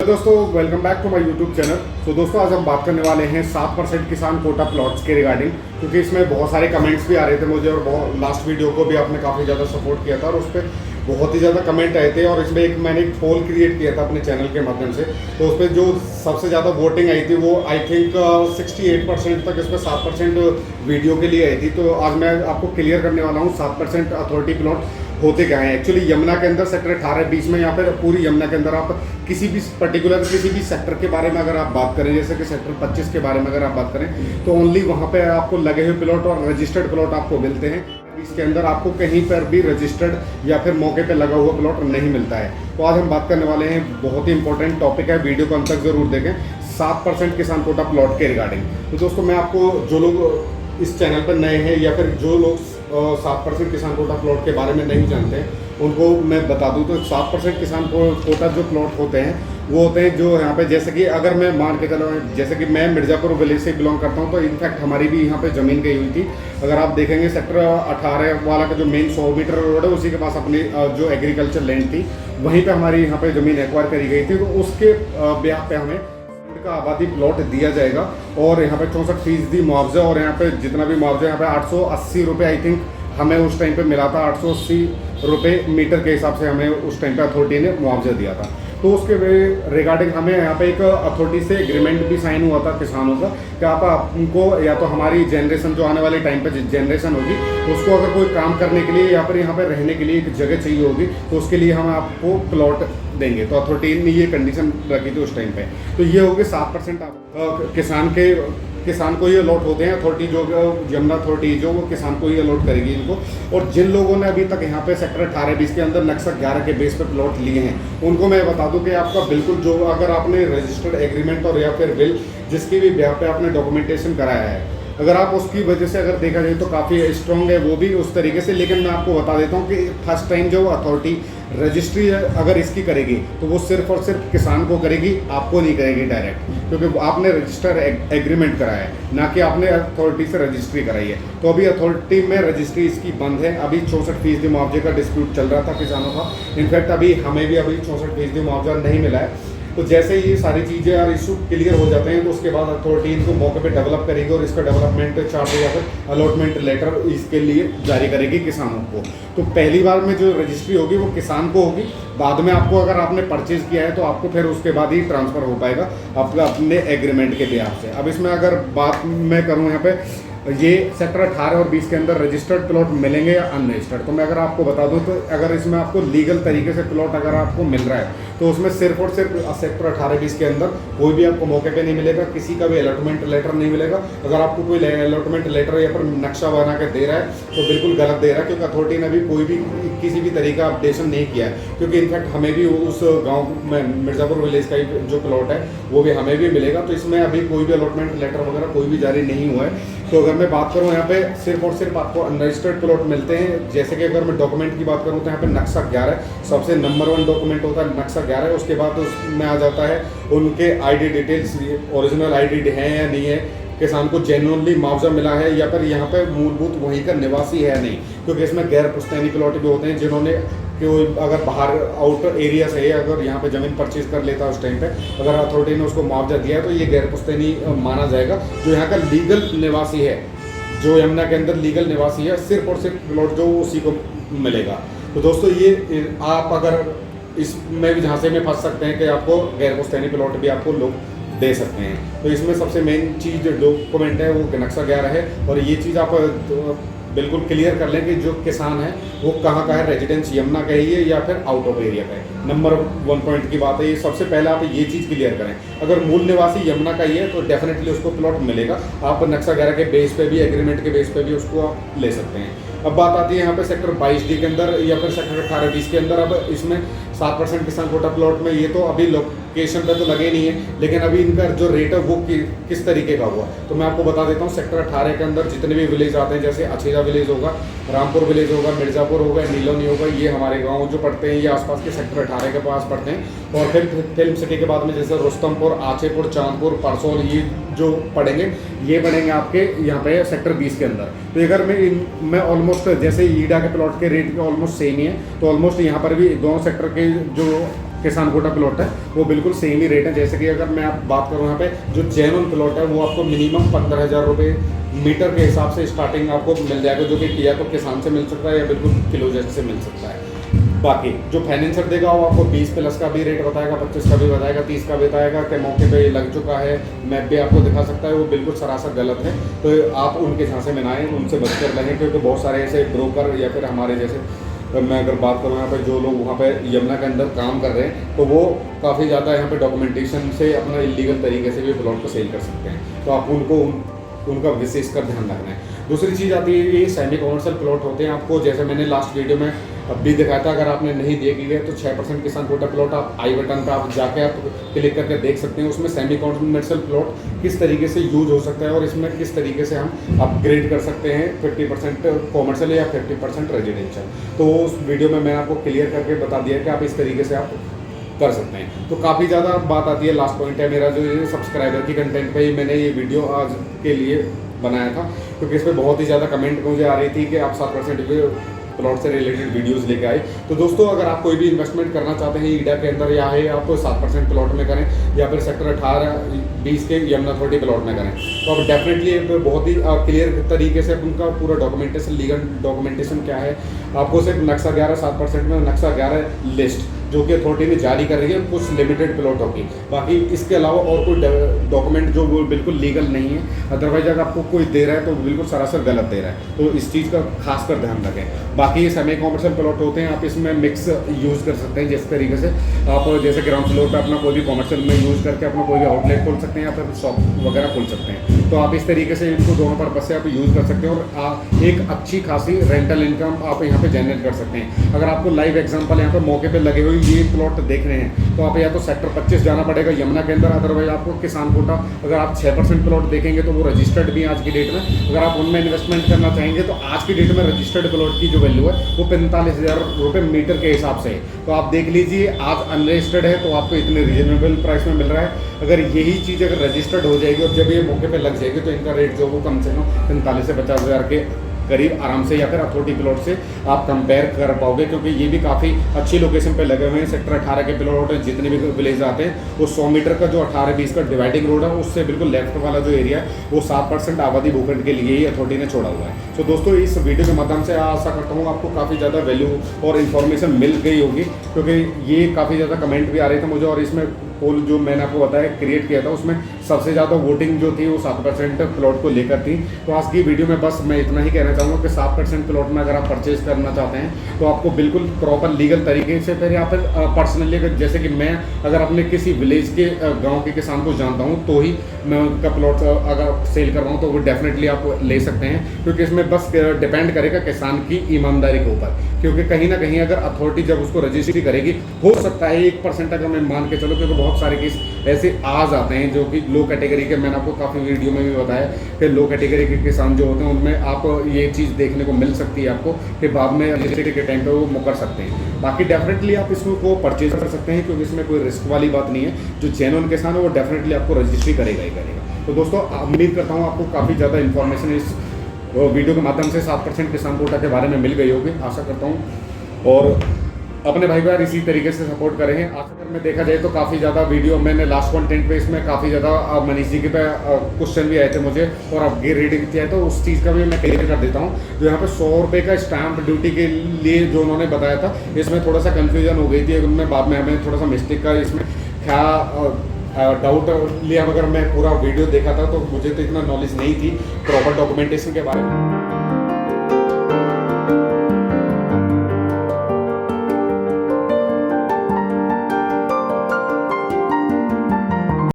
दोस्तों, welcome back to my YouTube channel. तो दोस्तों, आज हम बात करने वाले हैं 7% किसान कोटा प्लॉट्स के रिगार्डिंग, क्योंकि इसमें बहुत सारे कमेंट्स भी आ रहे थे मुझे और बहुत लास्ट वीडियो को भी आपने काफ़ी ज़्यादा सपोर्ट किया था और उस पर बहुत ही ज़्यादा कमेंट आए थे। और इसमें मैंने एक पोल क्रिएट किया था अपने चैनल के माध्यम से, तो उस पर जो सबसे ज़्यादा वोटिंग आई थी वो आई थिंक 68% तक इसमें 7% वीडियो के लिए आई थी। तो आज मैं आपको क्लियर करने वाला हूँ 7% अथॉरिटी प्लॉट होते क्या हैं। एक्चुअली यमुना के अंदर सेक्टर 18-20 में, यहाँ पर पूरी यमुना के अंदर आप किसी भी पर्टिकुलर किसी भी सेक्टर के बारे में अगर आप बात करें, जैसे कि सेक्टर 25 के बारे में अगर आप बात करें, तो ओनली वहाँ पे आपको लगे हुए प्लॉट और रजिस्टर्ड प्लॉट आपको मिलते हैं। इसके अंदर आपको कहीं पर भी रजिस्टर्ड या फिर मौके पे लगा हुआ प्लॉट नहीं मिलता है। तो आज हम बात करने वाले हैं, बहुत ही इंपॉर्टेंट टॉपिक है, वीडियो को अंत तक जरूर देखें, 7% किसान कोटा प्लॉट के रिगार्डिंग। तो दोस्तों, मैं आपको जो लोग इस चैनल पर नए हैं या फिर जो लोग 7% किसान कोटा प्लॉट के बारे में नहीं जानते हैं, उनको मैं बता दूं तो 7% किसान कोटा जो प्लॉट होते हैं वो होते हैं जो यहाँ पे, जैसे कि अगर मैं मान के चलो, जैसे कि मैं मिर्ज़ापुर विलेज से बिलोंग करता हूँ, तो इनफैक्ट हमारी भी यहाँ पे ज़मीन गई हुई थी। अगर आप देखेंगे सेक्टर 18 वाला का जो मेन 100 मीटर रोड है, उसी के पास अपनी जो एग्रीकल्चर लैंड थी, वहीं पे हमारी यहाँ पे ज़मीन एक्वायर करी गई थी। तो उसके ब्याह पे हमें का आबादी प्लॉट दिया जाएगा और यहाँ पे 64% मुआवजा, और यहाँ पे जितना भी मुआवजा, यहाँ पे 880 रुपये आई थिंक हमें उस टाइम पे मिला था। 880 रुपये मीटर के हिसाब से हमें उस टाइम पे अथॉरिटी ने मुआवजा दिया था। तो उसके रिगार्डिंग हमें यहाँ पे एक अथॉरिटी से एग्रीमेंट भी साइन हुआ था किसानों का कि आपको या तो हमारी जनरेशन जो आने वाले टाइम पे जनरेशन होगी, उसको अगर कोई काम करने के लिए या फिर यहाँ पे रहने के लिए एक जगह चाहिए होगी, तो उसके लिए हम आपको प्लॉट देंगे। तो अथॉरिटी ने ये कंडीशन रखी थी उस टाइम पे। तो ये होगी 7% किसान को ये अलॉट होते हैं। अथॉरिटी जो यमुना अथॉरिटी जो वो किसान को ही अलॉट करेगी इनको। और जिन लोगों ने अभी तक यहाँ पे सेक्टर 18-20 के अंदर नक्शा 11 के बेस पे प्लॉट लिए हैं, उनको मैं बता दूं कि आपका बिल्कुल जो, अगर आपने रजिस्टर्ड एग्रीमेंट और या फिर बिल जिसकी भी ब्याह पे आपने डॉक्यूमेंटेशन कराया है, अगर आप उसकी वजह से अगर देखा जाए तो काफ़ी स्ट्रॉन्ग है वो भी उस तरीके से। लेकिन मैं आपको बता देता हूँ कि फर्स्ट टाइम जो अथॉरिटी रजिस्ट्री अगर इसकी करेगी तो वो सिर्फ और सिर्फ किसान को करेगी, आपको नहीं करेगी डायरेक्ट, क्योंकि आपने रजिस्टर एग्रीमेंट कराया है, ना कि आपने अथॉरिटी से रजिस्ट्री कराई है। तो अभी अथॉरिटी में रजिस्ट्री इसकी बंद है। अभी 64% मुआवजे का डिस्प्यूट चल रहा था किसानों का। इनफैक्ट अभी हमें भी अभी 64% मुआवजा नहीं मिला है। तो जैसे ये सारी चीज़ें और इशू क्लियर हो जाते हैं, तो उसके बाद अथॉरिटी इनको मौके पे डेवलप करेगी और इसका डेवलपमेंट चार्ट या फिर अलॉटमेंट लेटर इसके लिए जारी करेगी किसानों को। तो पहली बार में जो रजिस्ट्री होगी वो किसान को होगी, बाद में आपको, अगर आपने परचेज किया है तो आपको फिर उसके बाद ही ट्रांसफ़र हो पाएगा आपका अपने एग्रीमेंट के ब्याह से। अब इसमें अगर बात मैं करूँ यहाँ पे, ये सेक्टर 18 और 20 के अंदर रजिस्टर्ड प्लॉट मिलेंगे या अनरजिस्टर्ड, तो मैं अगर आपको बता दूं तो अगर इसमें आपको लीगल तरीके से प्लॉट अगर आपको मिल रहा है, तो उसमें सिर्फ और सिर्फ सेक्टर 18-20 के अंदर कोई भी आपको मौके पे नहीं मिलेगा, किसी का भी अलॉटमेंट लेटर नहीं मिलेगा। अगर आपको कोई अलॉटमेंट लेटर या फिर नक्शा बना के दे रहा है तो बिल्कुल गलत दे रहा है, क्योंकि अथॉरिटी ने अभी कोई भी किसी भी तरीका अपडेशन नहीं किया है। क्योंकि इनफैक्ट हमें भी उस गाँव में मिर्ज़ापुर विलेज का जो प्लॉट है वो भी हमें भी मिलेगा। तो इसमें अभी कोई भी अलॉटमेंट लेटर वगैरह कोई भी जारी नहीं हुआ है। तो अगर मैं बात करूं, यहाँ पे सिर्फ और सिर्फ आपको अनरजिस्टर्ड प्लॉट मिलते हैं। जैसे कि अगर मैं डॉक्यूमेंट की बात करूं तो यहाँ पे नक्शा 11 सबसे नंबर 1 डॉक्यूमेंट होता है, नक्शा 11। उसके बाद उसमें आ जाता है उनके आईडी डिटेल्स, ओरिजिनल आईडी है या नहीं है, किसान को जेन्युइनली मुआवजा मिला है या फिर यहाँ पे मूलभूत वहीं का निवासी है नहीं। क्योंकि इसमें गैर पुश्तैनी प्लॉट भी होते हैं, जिन्होंने अगर बाहर आउटर एरिया से अगर यहाँ पे ज़मीन परचेज कर लेता है उस टाइम पे, अगर अथॉरिटी ने उसको मुआवजा दिया है तो ये गैर पुश्तैनी माना जाएगा। जो यहाँ का लीगल निवासी है, जो यमुना के अंदर लीगल निवासी है, सिर्फ और सिर्फ प्लॉट जो उसी को मिलेगा। तो दोस्तों, ये आप अगर इसमें भी झांसे में फंस सकते हैं कि आपको गैर पुश्तैनी प्लॉट भी आपको लोग दे सकते हैं। तो इसमें सबसे मेन चीज़ जो डॉक्यूमेंट है वो नक्शा 11 है। और ये चीज़ आप बिल्कुल क्लियर कर लें कि जो किसान है वो कहाँ का है, रेजिडेंस यमुना का ही है या फिर आउट ऑफ एरिया का है। नंबर 1 पॉइंट की बात है, ये सबसे पहले आप ये चीज़ क्लियर करें। अगर मूल निवासी यमुना का ही है तो डेफिनेटली उसको प्लॉट मिलेगा। आप नक्शा 11 के बेस पे भी, एग्रीमेंट के बेस पे भी उसको आप ले सकते हैं। अब बात आती है यहाँ पे सेक्टर 22D के अंदर या फिर सेक्टर 18-20 के अंदर। अब इसमें 7% किसान कोटा प्लॉट में ये तो अभी लोकेशन पे तो लगे नहीं है, लेकिन अभी इनका जो रेट है वो किस तरीके का हुआ तो मैं आपको बता देता हूँ। सेक्टर 18 के अंदर जितने भी विलेज आते हैं, जैसे अछेजा विलेज होगा, रामपुर विलेज होगा, मिर्ज़ापुर होगा, नीलोनी होगा, ये हमारे गाँव जो पड़ते हैं ये आसपास के सेक्टर 18 के पास पड़ते हैं। और फिर फिल्म सिटी के बाद में जैसे रुस्तमपुर, आछेपुर, चांदपुर, परसोल, ये जो पड़ेंगे ये पड़ेंगे आपके यहाँ पे सेक्टर 20 के अंदर। तो अगर मैं ऑलमोस्ट जैसे ईडा के प्लॉट के रेट ऑलमोस्ट सेम ही है, तो ऑलमोस्ट यहाँ पर भी दोनों सेक्टर के जो किसान कोटा प्लॉट है वो बिल्कुल सेम ही रेट है। जैसे कि अगर मैं आप बात करूँ यहाँ पे जो जेन्युइन प्लॉट है वो आपको मिनिमम 15,000 रुपये मीटर के हिसाब से स्टार्टिंग आपको मिल जाएगा, जो कि या तो किसान से मिल सकता है या बिल्कुल किलोजेट से मिल सकता है। बाकी जो फाइनेंसर देगा वो आपको 20 प्लस का भी रेट बताएगा, 25 का भी बताएगा, 30 का भी बताएगा कि मौके पे ये लग चुका है, मैप भी आपको दिखा सकता है, वो बिल्कुल सरासर गलत है। तो आप उनके झांसे में ना आए, उनसे बच कर रहें, क्योंकि बहुत सारे ऐसे ब्रोकर या फिर हमारे जैसे मैं अगर बात करूँ यहाँ पे जो लोग वहाँ पे यमुना के अंदर काम कर रहे हैं तो वो काफ़ी ज़्यादा यहाँ पे डॉक्यूमेंटेशन से अपना इलीगल तरीके से भी प्लॉट को सेल कर सकते हैं। तो आप उनका विशेष कर ध्यान रखना है। दूसरी चीज़ आती है ये सेमी कॉमर्शियल प्लॉट होते हैं। आपको जैसे मैंने लास्ट वीडियो में भी दिखाया था, अगर आपने नहीं देखी है तो 6% किसान कोटा प्लॉट आप आई बटन पर आप जाके आप क्लिक करके देख सकते हैं। उसमें सेमी कॉमर्शियल प्लॉट किस तरीके से यूज हो सकता है और इसमें किस तरीके से हम अपग्रेड कर सकते हैं 50% कॉमर्शियल या 50% रेजिडेंशियल। तो उस वीडियो में मैंने आपको क्लियर करके बता दिया कि आप इस तरीके से आप कर सकते हैं। तो काफ़ी ज़्यादा बात आती है, लास्ट पॉइंट है मेरा जो ये सब्सक्राइबर की कंटेंट पे ही मैंने ये वीडियो आज के लिए बनाया था, क्योंकि इस पर बहुत ही ज़्यादा कमेंट मुझे आ रही थी कि आप 7% प्लॉट से रिलेटेड वीडियोस लेके आए। तो दोस्तों अगर आप कोई भी इन्वेस्टमेंट करना चाहते हैं ईडा के अंदर या है आप 7% प्लॉट में करें या फिर सेक्टर 18-20 के यमुना अथॉरिटी प्लॉट में करें, तो आप डेफिनेटली एक बहुत ही क्लियर तरीके से उनका पूरा डॉक्यूमेंटेशन, लीगल डॉक्यूमेंटेशन क्या है, आपको सिर्फ नक्शा 11 7% में नक्शा 11 लिस्ट जो कि अथॉरिटी ने जारी कर रही है कुछ लिमिटेड प्लॉटों की, बाकी इसके अलावा और कोई डॉक्यूमेंट जो वो बिल्कुल लीगल नहीं है, अदरवाइज अगर आपको कोई दे रहा है तो बिल्कुल सरासर गलत दे रहा है। तो इस चीज़ का खासकर ध्यान रखें। बाकी ये सेमी कॉमर्शियल प्लॉट होते हैं, आप इसमें मिक्स यूज़ कर सकते हैं। जिस तरीके से आप जैसे ग्राउंड फ्लोर पर अपना कोई भी कॉमर्शियल में यूज़ करके अपना कोई भी आउटलेट खोल सकते हैं या फिर शॉप वगैरह खोल सकते हैं। तो आप इस तरीके से इनको दोनों पर्पज से आप यूज़ कर सकते हैं और एक अच्छी खासी रेंटल इनकम आप यहाँ पे जनरेट कर सकते हैं। अगर आपको लाइव एग्जांपल यहाँ पे मौके पे लगे हुए ये प्लॉट देख रहे हैं तो आप या तो सेक्टर 25 जाना पड़ेगा यमुना के अंदर, अदरवाइज आपको किसान कोटा अगर आप 6% प्लॉट देखेंगे तो वो रजिस्टर्ड भी आज की डेट में, अगर आप उनमें इन्वेस्टमेंट करना चाहेंगे तो आज की डेट में रजिस्टर्ड प्लॉट की जो वैल्यू है वो 45,000 रुपये मीटर के हिसाब से है। तो आप देख लीजिए आज अनरजिस्टर्ड है तो आपको इतने रीजनेबल प्राइस में मिल रहा है। अगर यही चीज़ अगर रजिस्टर्ड हो जाएगी और जब ये मौके पे लग जाएगी तो इनका रेट जो वो कम से कम 45 से 50,000 के करीब आराम से या फिर अथॉरिटी प्लॉट से आप कंपेयर कर पाओगे, क्योंकि ये भी काफ़ी अच्छी लोकेशन पे लगे हुए हैं। सेक्टर 18 के प्लॉट जितने भी विलेज आते हैं वो 100 मीटर का जो 18-20 का डिवाइडिंग रोड है उससे बिल्कुल लेफ्ट वाला जो एरिया है वो 7% आबादी भूखंड के लिए ही अथॉरिटी ने छोड़ा हुआ है। तो दोस्तों इस वीडियो के माध्यम से आशा करता हूँ आपको काफ़ी ज़्यादा वैल्यू और इन्फॉर्मेशन मिल गई होगी, क्योंकि ये काफ़ी ज़्यादा कमेंट भी आ रहे थे मुझे और इसमें पोल जो मैंने आपको बताया क्रिएट किया था उसमें सबसे ज़्यादा वोटिंग जो थी वो 7% प्लॉट को लेकर थी। तो आज की वीडियो में बस मैं इतना ही कहना चाहूँगा कि 7% प्लॉट में अगर आप परचेज करना चाहते हैं तो आपको बिल्कुल प्रॉपर लीगल तरीके से फिर या फिर पर्सनली अगर जैसे कि मैं अगर अपने किसी विलेज के गाँव के किसान को जानता हूँ तो ही मैं उनका प्लॉट अगर सेल कर रहा हूँ तो वो डेफिनेटली आप ले सकते हैं, क्योंकि इसमें बस डिपेंड करेगा किसान की ईमानदारी के ऊपर। क्योंकि कहीं ना कहीं अगर अथॉरिटी जब उसको रजिस्ट्री करेगी हो सकता है 1% अगर मैं मान के चलो, क्योंकि बहुत सारे केस ऐसे आ जाते हैं जो कि लो कैटेगरी के, मैंने आपको काफ़ी वीडियो में भी बताया कि लो कैटेगरी के किसान जो होते हैं उनमें आप ये चीज़ देखने को मिल सकती है आपको कि बाद में रजिस्ट्री के टाइम पे वो मुकर सकते हैं। बाकी डेफिनेटली आप इसको परचेज कर सकते हैं, क्योंकि इसमें कोई रिस्क वाली बात नहीं है। जो जेन्युइन किसान है वो डेफिनेटली आपको रजिस्ट्री करेगा ही करेगा। तो दोस्तों उम्मीद करता हूँ आपको काफ़ी ज़्यादा इन्फॉर्मेशन इस वीडियो के माध्यम से 7% किसान कोटा के बारे में मिल गई होगी, आशा करता हूँ। और अपने भाई को यार इसी तरीके से सपोर्ट करें। आखिर में देखा जाए तो काफ़ी ज़्यादा वीडियो मैंने लास्ट कंटेंट पे इसमें काफ़ी ज़्यादा मनीष जी के पे क्वेश्चन भी आए थे मुझे और अपग्रेड रीडिंग किया है, तो उस चीज़ का भी मैं क्लियर कर देता हूँ। जो यहाँ पे 100 रुपये का स्टैंप ड्यूटी के लिए जो उन्होंने बताया था इसमें थोड़ा सा कन्फ्यूजन हो गई थी, उनमें बाद में हमें थोड़ा सा मिस्टेक का इसमें क्या डाउट लिया। अगर मैं पूरा वीडियो देखा था तो मुझे तो इतना नॉलेज नहीं थी प्रॉपर डॉक्यूमेंटेशन के बारे में।